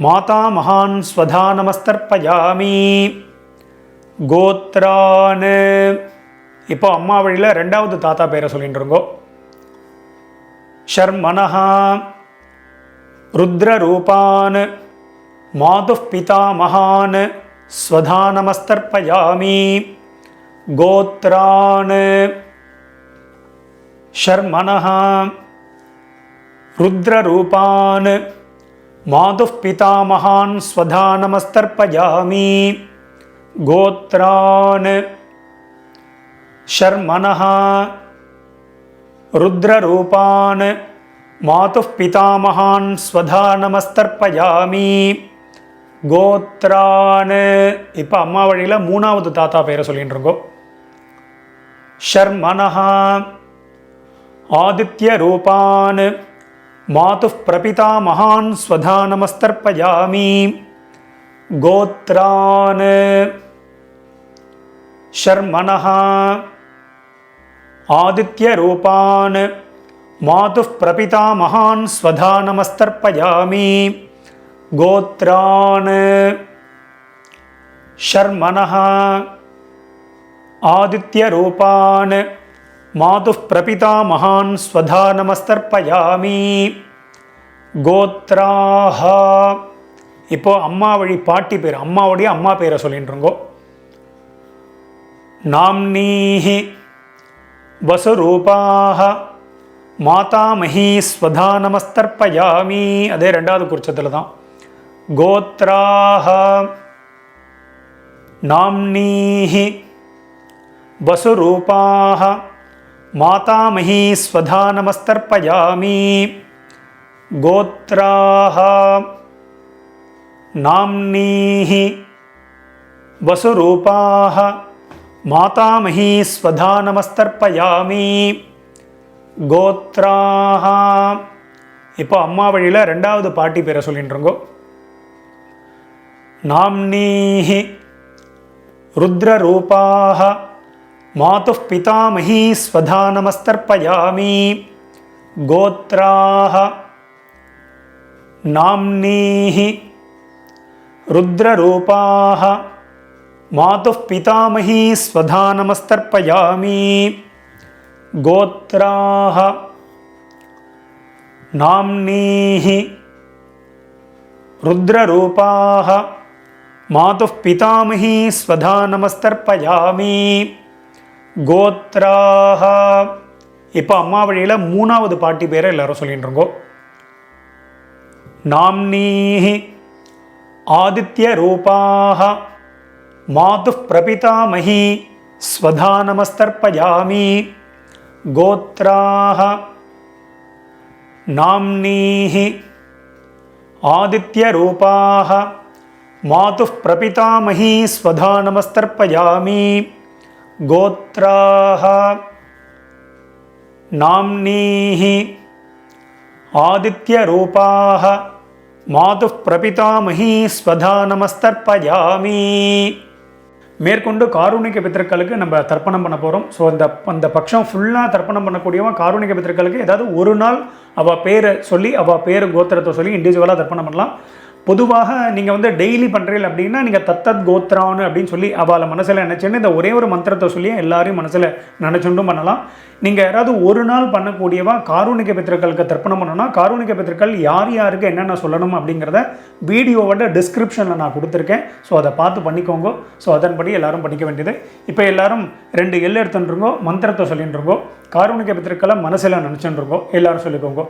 மாதா மகான் ஸ்வதா நமஸ்தர்ப்பயாமி கோத்ரான். இப்போ அம்மா வழியில் ரெண்டாவது தாத்தா பேரை சொல்லிட்டு இருக்கோ. ஷர்மனஹ ருத்ரரூபான் மாதுஃப் பிதா மகான் ஸ்வதா நமஸ்தர்ப்பயாமி கோத்ரான் ஷர்மனஹ ருத்ரரூபான் மாதுஃப் பிதா மகான் ஸ்வதா நமஸ்தர்ப்பயாமி கோத்ரான் ஷர்மனஹ ருத்ரரூபான் மாதுஃப் பிதா மகான் ஸ்வதா நமஸ்தர்ப்பயாமி கோத்ரான். இப்போ அம்மா வழியில் மூணாவது தாத்தா பேரை சொல்லிட்டு இருக்கோம். ஷர்மனஹ ஆதித்யரூபான் மாதுஃப் பிரபிதா மகான் ஸ்வதா நமஸ்தர்ப்பயாமி கோத்ரான் ஷர்மனஹ ஆதித்ய ரூபான் மாதுः பிரபிதாமகான் ஸ்வதா நமஸ்தர்ப்பயாமி கோத்ரான் ஷர்மணः ஆதித்ய ரூபான் மாதுः பிரபிதாமகான் ஸ்வதா நமஸ்தர்ப்பயாமி கோத்ராஹ. இப்போ அம்மா வழி பாட்டி பேர், அம்மாவுடைய அம்மா பேரை சொல்லிட்டுருங்கோ. நாம்னீஹி வசுரூபாஹ மாதாமஹி ஸ்வதா நமஸ்தர்ப்பயாமி. அதே ரெண்டாவது குறிச்சத்தில் தான். கோத்ராஹ நாம்னீஹி வசுரூபாஹ மாதாமஹி ஸ்வதா நமஸ்தர்ப்பயாமி கோத்ராஹ நாம்னீஹி வசுரூபாஹ மாதாமஹி ஸ்வதா நமஸ்தர்ப்பயாமி கோத்ராஹ. இப்போ அம்மா வழியில் ரெண்டாவது பாட்டி பேரை சொல்லிட்டுருங்கோ. நாம்னீஹி ருத்ரரூபாஹ மாதுः பிதாமஹி ஸ்வதா நமஸ்தர்ப்பயாமி கோத்ராஹ நாம்னீஹி ருத்ரரூபாஹ மாதுः பிதாமஹி ஸ்வதா நமஸ்தர்ப்பயாமி கோத்ராஹ நாம்னீஹி ருத்ரரூபாஹ மாதுः பிதாமஹி ஸ்வதா நமஸ்தர்ப்பயாமி கோத்ராஹ. இப்போ அம்மா வழியில் மூணாவது பாட்டி பேரை எல்லாரும் சொல்லிட்டு இருக்கோம். நாம்னீஹி ஆதித்ய ரூபாஹ மாதுः பிரபிதாமஹி ஸ்வதா நமஸ்தர்ப்பயாமி கோத்ராஹ நாம்னீஹி ஆதித்ய ரூபாஹ மாதுः பிரபிதாமஹி ஸ்வதா நமஸ்தர்ப்பயாமி கோத்ராஹ நாம்னீஹி ஆதித்ய ரூபாஹ மாதுः பிரபிதாமஹி ஸ்வதா நமஸ்தர்ப்பயாமி. மேற்கொண்டு காருணிக பித்திருக்களுக்கு நம்ம தர்ப்பணம் பண்ண போகிறோம். ஸோ அந்த பட்சம் ஃபுல்லாக தர்ப்பணம் பண்ணக்கூடியவன் காருணிக பித்திருக்களுக்கு ஏதாவது ஒரு நாள் அவள் பேரை சொல்லி அவள் பேர் கோத்திரத்தை சொல்லி இண்டிவிஜுவலாக தர்ப்பணம் பண்ணலாம். பொதுவாக நீங்கள் வந்து டெய்லி பண்ணுறீங்க அப்படின்னா நீங்கள் தத்தத் கோத்ரான்னு அப்படின்னு சொல்லி அவளை மனசில் நினச்சின்னு இந்த ஒரே ஒரு மந்திரத்தை சொல்லி எல்லாரையும் மனசில் நினச்சுண்டும் பண்ணலாம். நீங்கள் யாராவது ஒரு நாள் பண்ணக்கூடியவா காருணிக பித்திருக்களுக்கு தர்ப்பணம் பண்ணணும்னா காருணிக பித்திருக்கள் யார் யாருக்கு என்னென்ன சொல்லணும் அப்படிங்கிறத வீடியோவோட டிஸ்கிரிப்ஷனில் நான் கொடுத்துருக்கேன். ஸோ அதை பார்த்து பண்ணிக்கோங்க. ஸோ அதன்படி எல்லாரும் பண்ணிக்க வேண்டியது. இப்போ எல்லாரும் 2 எல் எடுத்துட்டுருங்கோ, மந்திரத்தை சொல்லிட்டுருங்கோ, காருணிக பித்திருக்களை மனசில் நினச்சுட்டுருங்கோ. எல்லாரும் சொல்லிக்கோங்க.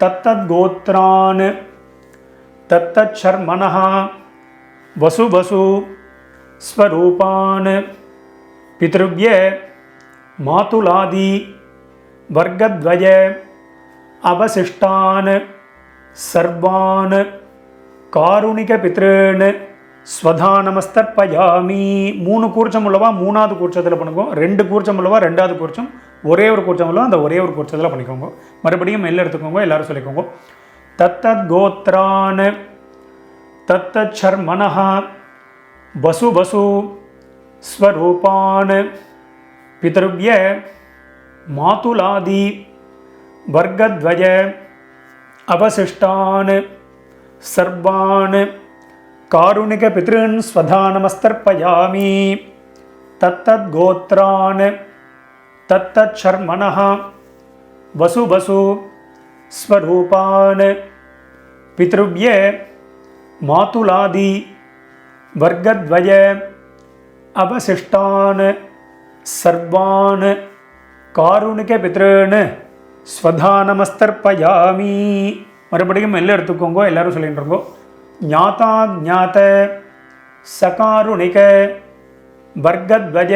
தத்தத் கோத்ரான் தத்தத் ஷர்மணः வசு வசு ஸ்வரூபான் பித்ருவ்ய மாதுலாதி வர்க்கத்வய அவசிஷ்டான் சர்வான் காருணிக பித்ருன் ஸ்வதா நமஸ்தர்ப்பயாமி. 3 கூர்ச்சம் உள்ளவா 3வது கூர்ச்சத்தில் பண்ணுங்க. 2 கூர்ச்சம் உள்ளவா 2வது கூர்ச்சம், ஒரே ஒரு கூர்ச்சம் உள்ளவா அந்த ஒரே ஒரு கூர்ச்சத்தில் பண்ணிக்கோங்க. மறுபடியும் எல்லாம் எடுத்துக்கோங்க. எல்லாரும் சொல்லிக்கோங்க. தத்தத் கோத்ரான் தத்தத் ஷர்மணः வசு வசு ஸ்வரூபான் பித்ருவ்ய மாதுலாதி வர்க்கத்வய அவசிஷ்டான் சர்வான் காருணிக பித்ருன் ஸ்வதா நமஸ்தர்ப்பயாமி. தத்தத் கோத்ரான் தத்தத் ஷர்மணः வசு வசு ஸ்வரூபான் பித்ருவ்ய மாதுலாதி வர்க்கத்வய அவசிஷ்டான் சர்வான் காருணிக பித்ருன் ஸ்வதா நமஸ்தர்ப்பயாமி. மறுபடியும் எல்லாம் எடுத்துக்கோங்க. எல்லாரும் சொல்லிட்டுருங்கோ. ஞாதா ஞாத சகாருணிக வர்க்கத்வய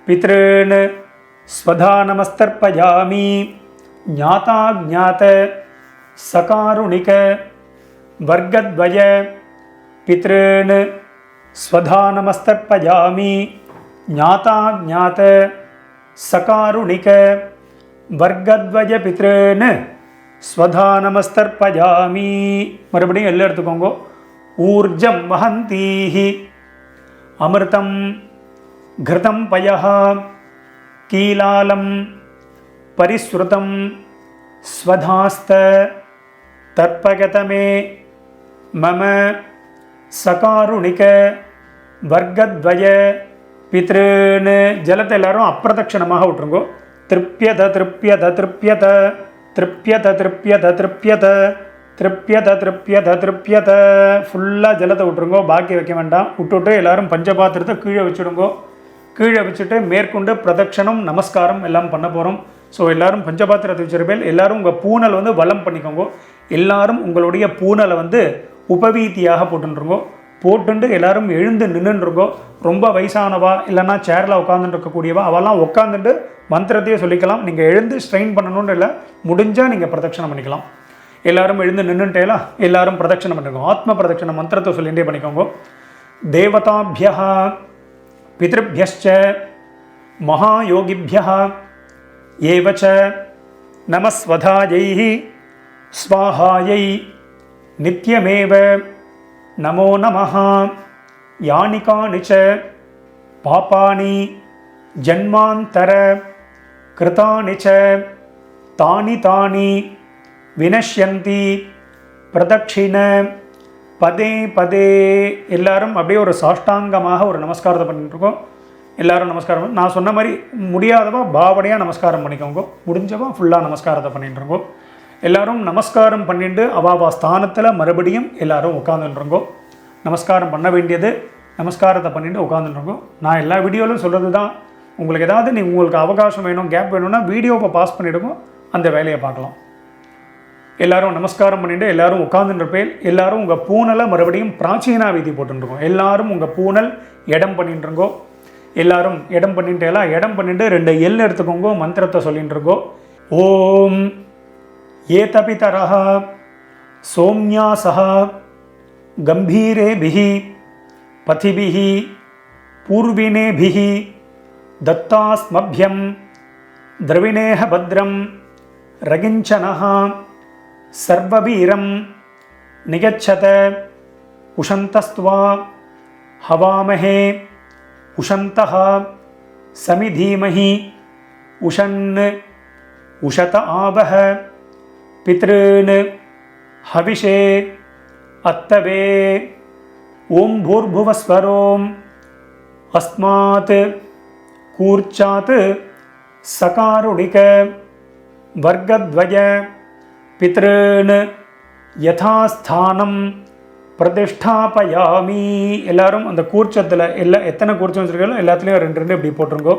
பித்ருன் ஸ்வதா நமஸ்தர்ப்பயாமி. ஞாதா ஞாத சகாருணிக வர்க்கத்வய பித்ருன் ஸ்வதா நமஸ்தர்ப்பயாமி. ஞாதா ஞாத சகாருணிக வர்க்கத்வய பித்ருன் ஸ்வதா நமஸ்தர்ப்பயாமி. மறுபடியும் எல்லாம் எடுத்துக்கோங்க. ஊர்ஜம் வஹந்தீஹி அமிர்தம் கிருதம் பயஹ கீலாலம் பரிஸ்ருதம் ஸ்வதாஸ்த தர்ப்பகதமே மம சகாருணிக வர்க்கத்வய பித்ருன்னு ஜலத்தை எல்லாரும் அப்பிரதட்சணமாக விட்டுருங்கோ. திருப்யத திருப்யத திருப்யத திருப்யத திருப்யத திருப்யத திருப்யத திருப்யத திருப்யத ஃபுல்லாக ஜலத்தை விட்டுருங்கோ. பாக்கி வைக்க வேண்டாம். விட்டுவிட்டு எல்லாரும் பஞ்சபாத்திரத்தை கீழே வச்சுடுங்கோ. கீழே வச்சுட்டு மேற்கொண்டு பிரதட்சணம் நமஸ்காரம் எல்லாம் பண்ண போகிறோம். ஸோ எல்லோரும் பஞ்சபாத்திரத்தை வச்சிருப்பேன். எல்லோரும் உங்கள் பூனல் வந்து வலம் பண்ணிக்கோங்க. எல்லாரும் உங்களுடைய பூனலை வந்து உபவீதியாக போட்டுருங்கோ. போட்டுண்டு எல்லாரும் எழுந்து நின்றுருங்கோ. ரொம்ப வயசானவா இல்லைன்னா சேரில் உட்காந்துட்டு இருக்கக்கூடியவா அவெல்லாம் உட்காந்துட்டு மந்திரத்தையே சொல்லிக்கலாம். நீங்கள் எழுந்து ஸ்ட்ரெயின் பண்ணணும்னு இல்லை, முடிஞ்சால் நீங்கள் பிரதட்சணம் பண்ணிக்கலாம். எல்லாரும் எழுந்து நின்றுட்டேலா எல்லாரும் பிரதட்சணம் பண்ணிக்கோங்க. ஆத்ம பிரதட்சண மந்திரத்தை சொல்லிகிட்டே பண்ணிக்கோங்க. தேவதாபியா பித்ருபியஸ்ச மகாயோகிபியா ஏவச்ச நமஸ்வதாயை ஸ்வாஹாயை நித்யமேவ நமோ நமஹ. யானி கானிச்ச பாபானி ஜன்மாந்தர கிருதானி ச தானி தானி வினஷ்யந்தி பிரதட்சிண பதே பதே. எல்லாரும் அப்படியே ஒரு சாஷ்டாங்கமாக ஒரு நமஸ்காரத்தை பண்ணிட்டுருக்கோம். எல்லாரும் நமஸ்காரம். நான் சொன்ன மாதிரி முடியாதவா பாவனையாக நமஸ்காரம் பண்ணிக்கோங்க. முடிஞ்சவா ஃபுல்லாக நமஸ்காரத்தை பண்ணிட்டுருங்கோ. எல்லாரும் நமஸ்காரம் பண்ணிட்டு அவாவா ஸ்தானத்தில் மறுபடியும் எல்லாரும் உட்காந்துருங்கோ. நமஸ்காரம் பண்ண வேண்டியது நமஸ்காரத்தை பண்ணிட்டு உட்காந்துருங்கோ. நான் எல்லா வீடியோவிலும் சொல்கிறது தான். உங்களுக்கு ஏதாவது உங்களுக்கு அவகாசம் வேணும், கேப் வேணும்னா வீடியோவை பாஸ் பண்ணிவிடுங்க, அந்த வேலையை பார்க்கலாம். எல்லாரும் நமஸ்காரம் பண்ணிட்டு எல்லாரும் உட்காந்துருப்பேன். எல்லாரும் உங்கள் பூனலை மறுபடியும் பிராச்சீனா வீதி போட்டுருக்கோம். எல்லாரும் உங்கள் பூனல் இடம் பண்ணிட்டுருங்கோ. எல்லாரும் இடம் பண்ணிட்டு எல்லாம் இடம் பண்ணிட்டு 2 எல் எடுத்துக்கோங்க. மந்திரத்தை சொல்லிட்டு இருக்கோம். ஓம் ஏதபிதரஹ சோம்யாசஹ கம்பீரேபிஹி பதிபிஹி பூர்வினேபிஹி தத்தாஸ்மப்யம் திரவிணேஹ பத்ரம் ரகிஞ்சனஹ சர்வவீரம் நிகச்சத உஷந்தஸ்த்வா ஹவாமஹே உஷந்தஹ சமிதீமஹி உஷன் உஷத ஆவஹ பித்ருன் ஹவிஷே அத்தவே. ஓம் பூர்புவஸ்வரோம் அஸ்மாத் கூர்ச்சாத் சகாருணிக வர்க்கத்வய பித்ருன் யதாஸ்தானம் பிரதிஷ்டாபயாமி. எல்லாரும் அந்த கூர்ச்சத்தில் எத்தனை கூர்ச்சம் வச்சுருக்கீங்களோ எல்லாத்துலேயும் 2 இப்படி போட்டுருங்கோ.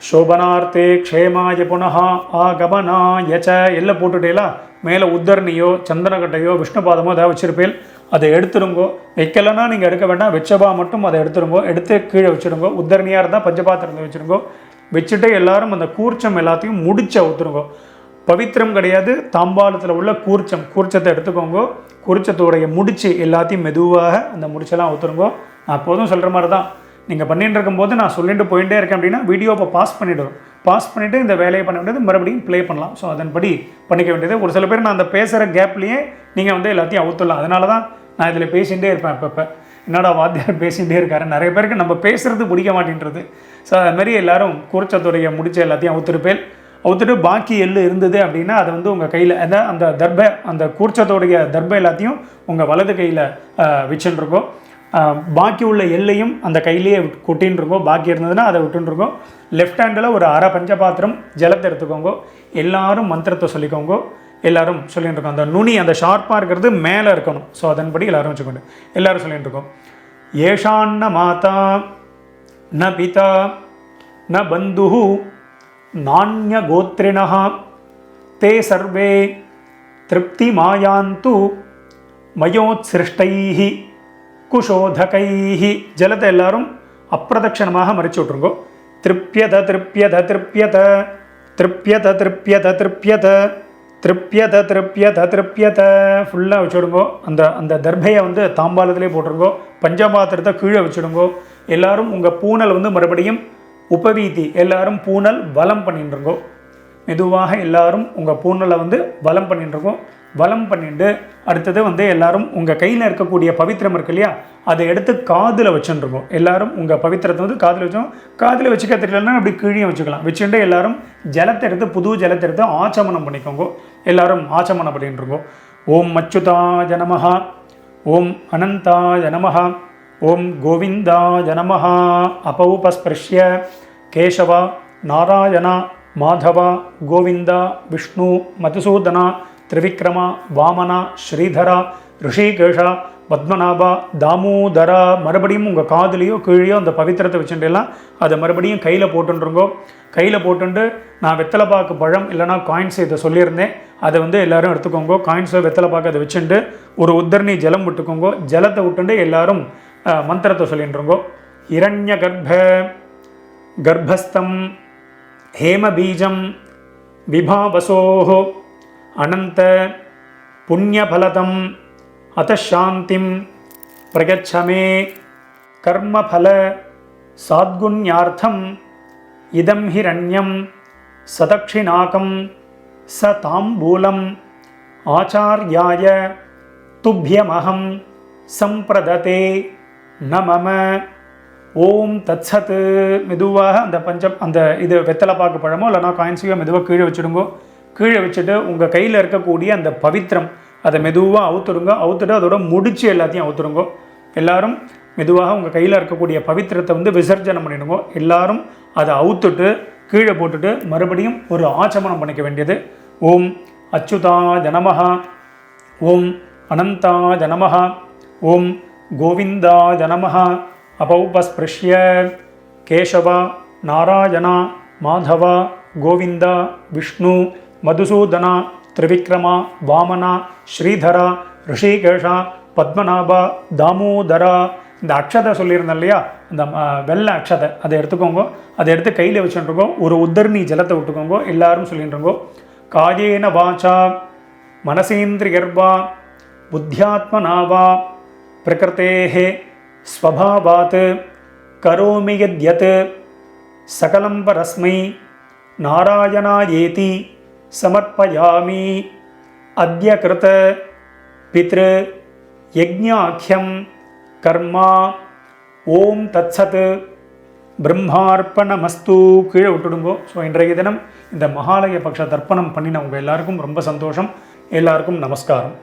சோபனார்த்தே க்ஷேமாய புனः ஆகமனாயச்ச எல்லாம் போட்டுட்டேலா. மேலே உத்தரணியோ சந்தனக்கட்டையோ விஷ்ணுபாதமோ ஏதாவது வச்சுருப்பேன், அதை எடுத்துருங்கோ. வைக்கலைன்னா நீங்கள் எடுக்க வேண்டாம். வச்சபா மட்டும் அதை எடுத்துருங்கோ. எடுத்து கீழே வச்சுருங்கோ. உத்தரணியாக இருந்தால் பஞ்சபாத்திரத்தை வச்சுருங்கோ. வச்சுட்டு எல்லாரும் அந்த கூர்ச்சம் எல்லாத்தையும் முடிச்ச ஊற்றுருங்கோ. பவித்திரம் கிடையாது, தாம்பாளத்தில் உள்ள கூர்ச்சத்தை எடுத்துக்கோங்க. கூர்ச்சத்தோடைய முடிச்சு எல்லாத்தையும் மெதுவாக அந்த முடிச்செல்லாம் ஊற்றுருங்கோ. நான் எப்போதும் சொல்கிற மாதிரி தான். நீங்கள் பண்ணிட்டு இருக்கும்போது நான் சொல்லிட்டு போயிட்டே இருக்கேன் அப்படின்னா வீடியோவை பாஸ் பண்ணிவிடுவோம். பாஸ் பண்ணிவிட்டு இந்த வேலையை பண்ண வேண்டியது மறுபடியும் ப்ளே பண்ணலாம். ஸோ அதன்படி பண்ணிக்க வேண்டியது. ஒரு சில பேர் நான் அந்த பேசுகிற கேப்லேயே நீங்கள் வந்து எல்லாத்தையும் அவுத்துடலாம். அதனால தான் நான் இதில் பேசிகிட்டே இருப்பேன். அப்பப்போ என்னடா வாத்தியார் பேசிகிட்டே இருக்காரு. நிறைய பேருக்கு நம்ம பேசுகிறது பிடிக்க மாட்டேன்றது. ஸோ அதுமாரி எல்லோரும் கூர்ச்சத்துடைய முடிச்ச எல்லாத்தையும் அவுத்துருப்பேன். அவுத்துட்டு பாக்கி எள்ளு இருந்தது அப்படின்னா அதை வந்து உங்கள் கையில் அந்த தர்பை அந்த கூர்ச்சத்தோடைய தர்பை எல்லாத்தையும் உங்கள் வலது கையில் வச்சுருக்கோம். பாக்கி உள்ள எல்லையும் அந்த கையிலேயே கொட்டின்னு இருக்கோம். பாக்கி இருந்ததுன்னா அதை விட்டுருக்கோம். லெஃப்ட் ஹேண்டில் ஒரு அரை பஞ்சபாத்திரம் ஜலத்தை எடுத்துக்கோங்க. எல்லாரும் மந்திரத்தை சொல்லிக்கோங்க. எல்லாரும் சொல்லிட்டு இருக்கோம். அந்த நுனி அந்த ஷார்ப்பாக இருக்கிறது மேலே இருக்கணும். ஸோ அதன்படி எல்லாரும் வச்சுக்கோங்க. எல்லாரும் சொல்லிட்டு இருக்கோம். ஏஷான்ன மாதா ந பிதா ந பந்து நானிய கோத்ரிணः தே சர்வே திருப்தி மாயாந்து மயோத்சிருஷ்டைः குஷோதகைः. ஜலத்தை எல்லாரும் அப்பிரதட்சணமாக மறைச்சு விட்ருங்கோ. திருப்யத திருப்யத திருப்யத திருப்யத திருப்யத திருப்யத திருப்யத திருப்யத திருப்யத ஃபுல்லாக வச்சுடுங்கோ. அந்த தர்பையை வந்து தாம்பாளத்திலே போட்டுருங்கோ. பஞ்சபாத்திரத்தை கீழே வச்சுடுங்கோ. எல்லாரும் உங்கள் பூனல் வந்து மறுபடியும் உபவீதி எல்லாரும் பூனல் வலம் பண்ணிட்டுருங்கோ. மெதுவாக எல்லாரும் உங்கள் பூனலை வந்து வலம் பண்ணிட்டுருக்கோம். வலம் பண்ணிட்டு அடுத்தது வந்து எல்லாரும் உங்கள் கையில் இருக்கக்கூடிய பவித்திரம் இருக்கு இல்லையா, அதை எடுத்து காதில் வச்சுருக்கோம். எல்லாரும் உங்கள் பவித்திரத்தை வந்து காதில் வச்சோம். காதில் வச்சுக்க தெரியலன்னா அப்படி கீழே வச்சுக்கலாம். வச்சுட்டு எல்லாரும் ஜலத்தை எடுத்து புது ஜலத்தை எடுத்து ஆச்சமனம் பண்ணிக்கோங்க. எல்லாரும் ஆச்சமனம் பண்ணிட்டு இருக்கோம். ஓம் அச்சுதாய நமஹ, ஓம் அனந்தாய நமஹ, ஓம் கோவிந்தாய நமஹ. அபௌபஸ்பிருஷ்ய கேசவ நாராயண மாதவ கோவிந்த விஷ்ணு மதுசூதன திரிவிக்ரம வாமன ஸ்ரீதர ரிஷிகேஷ பத்மநாபா தாமோதரா. மறுபடியும் உங்கள் காதுலேயோ கீழேயோ அந்த பவித்திரத்தை வச்சுட்டுலாம் அதை மறுபடியும் கையில் போட்டுருங்கோ. கையில் போட்டுண்டு நான் வெத்தலைப்பாக்கு பழம் இல்லைனா காயின்ஸ் இதை சொல்லியிருந்தேன், அதை வந்து எல்லோரும் எடுத்துக்கோங்க. காயின்ஸோ வெத்தலைப்பாக்கு அதை வச்சுட்டு ஒரு உத்தரணி ஜலம் விட்டுக்கோங்க. ஜலத்தை விட்டுண்டு எல்லாரும் மந்திரத்தை சொல்லிட்டுருங்கோ. இரண்ய கர்ப்பஸ்தம் ஹேமபீஜம் விபாவசோஹோ அனந்த புண்ணியபலதம் அத்தசாந்திம் பிரகச்சமே கர்மபல சாத்குண்யார்த்தம் இதம் ஹிரண்யம் சதக்ஷிணாகம் ச தாம்பூலம் ஆச்சார்யாய துப்யமஹம் சம்பிரததே நமம. ஓம் தத்சத். மெதுவாக அந்த இது வெத்தலைப்பாக்கு பழமோ இல்லைனா காயின்ஸையோ மெதுவாக கீழே வச்சுடுங்கோ. கீழே வச்சுட்டு உங்கள் கையில் இருக்கக்கூடிய அந்த பவித்திரம் அதை மெதுவாக அவுத்துடுங்க. அவுத்துட்டு அதோட முடிச்சு எல்லாத்தையும் அவுத்துடுங்க. எல்லாரும் மெதுவாக உங்கள் கையில் இருக்கக்கூடிய பவித்திரத்தை வந்து விசர்ஜனம் பண்ணிடுங்க. எல்லாரும் அதை அவுத்துட்டு கீழே போட்டுட்டு மறுபடியும் ஒரு ஆச்சமனம் பண்ணிக்க வேண்டியது. ஓம் அச்சுதாய நமஹ, ஓம் அனந்தாய நமஹ, ஓம் கோவிந்தாய நமஹ. அபௌபஸ்பிருஷ்ய கேசவ நாராயண மாதவ கோவிந்த விஷ்ணு மதுசூதன திரிவிக்ரம வாமன ஸ்ரீதர ரிஷிகேஷ பத்மநாப தாமோதரா. இந்த அக்ஷதை சொல்லியிருந்தேன் இல்லையா, அந்த வெள்ளை அக்ஷதை அதை எடுத்துக்கோங்க. அதை எடுத்து கையில் வச்சுட்டுருக்கோம். ஒரு உத்தரணி ஜலத்தை விட்டுக்கோங்க. எல்லாரும் சொல்லிட்டுருங்கோ. காயேன வாச்சா மனசேந்திரியர்வா புத்தியாத்மனாவா பிரகிருதேஹே ஸ்வபாவாத் கரோமி யத்யத் சகலம் பரஸ்மை நாராயணாயேதி சமர்ப்பயாமி. அத்ய கிருத பித்ரு யஜ்ஞாக்யம் கர்மா. ஓம் தத்சத் பிரம்மார்ப்பணமஸ்து. கீழே விட்டுடுங்கோ. ஸோ இன்றைய தினம் இந்த மகாலய பக்ஷ தர்ப்பணம் பண்ணின உங்கள் எல்லாருக்கும் ரொம்ப சந்தோஷம். எல்லாருக்கும் நமஸ்காரம்.